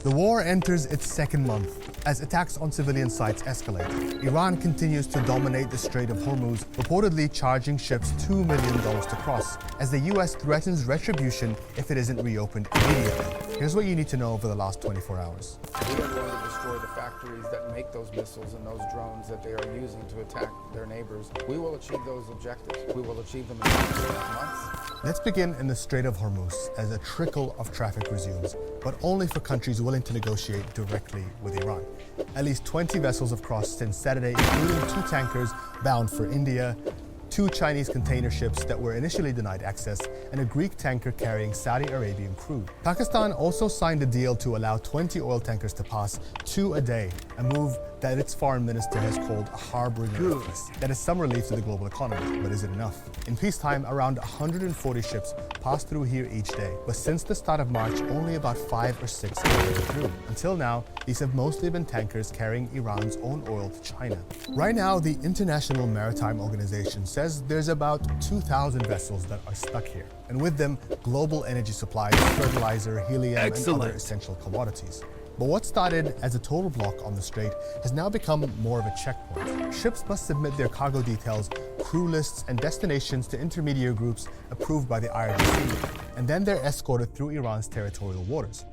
The war enters its second month as attacks on civilian sites escalate. Iran continues to dominate the Strait of Hormuz, reportedly charging ships $2 million to cross, as the US threatens retribution if it isn't reopened immediately. Here's what you need to know over the last 24 hours. We are going to destroy the factories that make those missiles and those drones that they are using to attack their neighbors. We will achieve those objectives. We will achieve them in the next months. Let's begin in the Strait of Hormuz as a trickle of traffic resumes, but only for countries willing to negotiate directly with Iran. At least 20 vessels have crossed since Saturday, including 2 tankers bound for India, 2 Chinese container ships that were initially denied access, and a Greek tanker carrying Saudi Arabian crude. Pakistan also signed a deal to allow 20 oil tankers to pass 2 a day, a move that its foreign minister has called a harbinger of peace. That is some relief to the global economy, but is it enough? In peacetime, around 140 ships pass through here each day, but since the start of March, only about 5 or 6 have been through. Until now, these have mostly been tankers carrying Iran's own oil to China. Right now, the International Maritime Organization says there's about 2,000 vessels that are stuck here, and with them, global energy supplies, fertilizer, helium, and other essential commodities. But what started as a total block on the strait has now become more of a checkpoint. Ships must submit their cargo details, crew lists, and destinations to intermediary groups approved by the IRGC, and then they're escorted through Iran's territorial waters.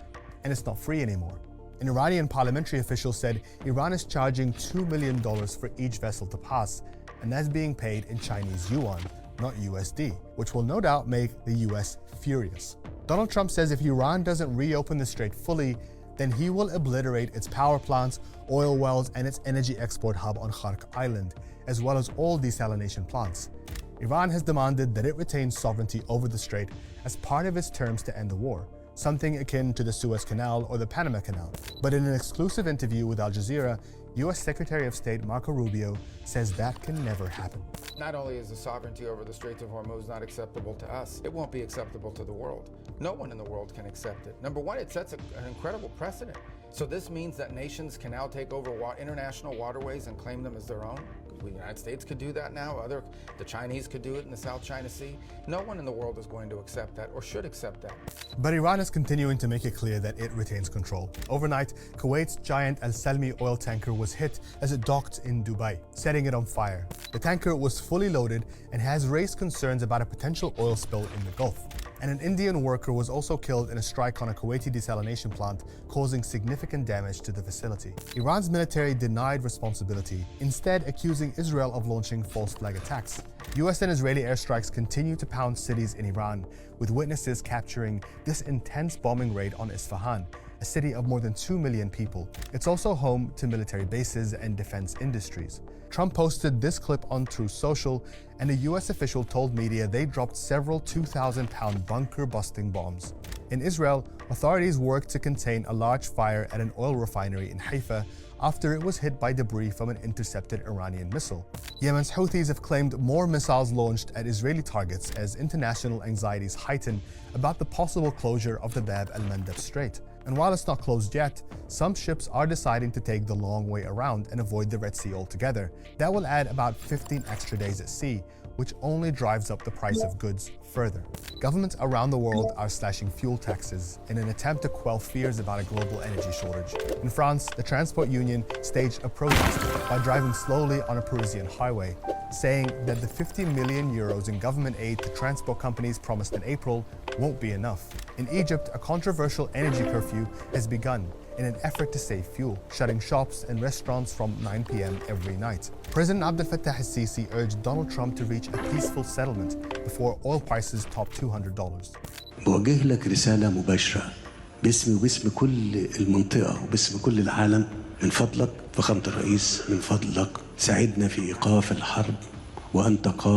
And it's not free anymore. An Iranian parliamentary official said Iran is charging $2 million for each vessel to pass, and that's being paid in Chinese yuan, not USD, which will no doubt make the US furious. Donald Trump says if Iran doesn't reopen the strait fully, then he will obliterate its power plants, oil wells, and its energy export hub on Khark Island, as well as all desalination plants. Iran has demanded that it retain sovereignty over the strait as part of its terms to end the war, something akin to the Suez Canal or the Panama Canal. But in an exclusive interview with Al Jazeera, US Secretary of State Marco Rubio says that can never happen. Not only is the sovereignty over the Straits of Hormuz not acceptable to us, it won't be acceptable to the world. No one in the world can accept it. Number one, it sets an incredible precedent. So this means that nations can now take over international waterways and claim them as their own. The United States could do that now. The Chinese could do it in the South China Sea. No one in the world is going to accept that or should accept that. But Iran is continuing to make it clear that it retains control. Overnight, Kuwait's giant Al Salmi oil tanker was hit as it docked in Dubai, setting it on fire. The tanker was fully loaded and has raised concerns about a potential oil spill in the Gulf. And an Indian worker was also killed in a strike on a Kuwaiti desalination plant, causing significant damage to the facility. Iran's military denied responsibility, instead accusing Israel of launching false flag attacks. US and Israeli airstrikes continue to pound cities in Iran, with witnesses capturing this intense bombing raid on Isfahan, a city of more than 2 million people. It's also home to military bases and defense industries. Trump posted this clip on Truth Social, and a US official told media they dropped several 2,000-pound bunker-busting bombs. In Israel, authorities worked to contain a large fire at an oil refinery in Haifa after it was hit by debris from an intercepted Iranian missile. Yemen's Houthis have claimed more missiles launched at Israeli targets as international anxieties heighten about the possible closure of the Bab el-Mandeb Strait. And while it's not closed yet, some ships are deciding to take the long way around and avoid the Red Sea altogether. That will add about 15 extra days at sea, which only drives up the price of goods further. Governments around the world are slashing fuel taxes in an attempt to quell fears about a global energy shortage. In France, the Transport Union staged a protest by driving slowly on a Parisian highway, saying that the 50 million euros in government aid to transport companies promised in April won't be enough. In Egypt, a controversial energy curfew has begun in an effort to save fuel, shutting shops and restaurants from 9 p.m. every night. President Abdel Fattah al-Sisi urged Donald Trump to reach a peaceful settlement before oil prices top $200. بوجه لك رسالة مباشرة باسمي وباسم كل المنطقة وباسم كل العالم. من فضلك فخامة الرئيس، من فضلك ساعدنا في إيقاف الحرب وأنت قادر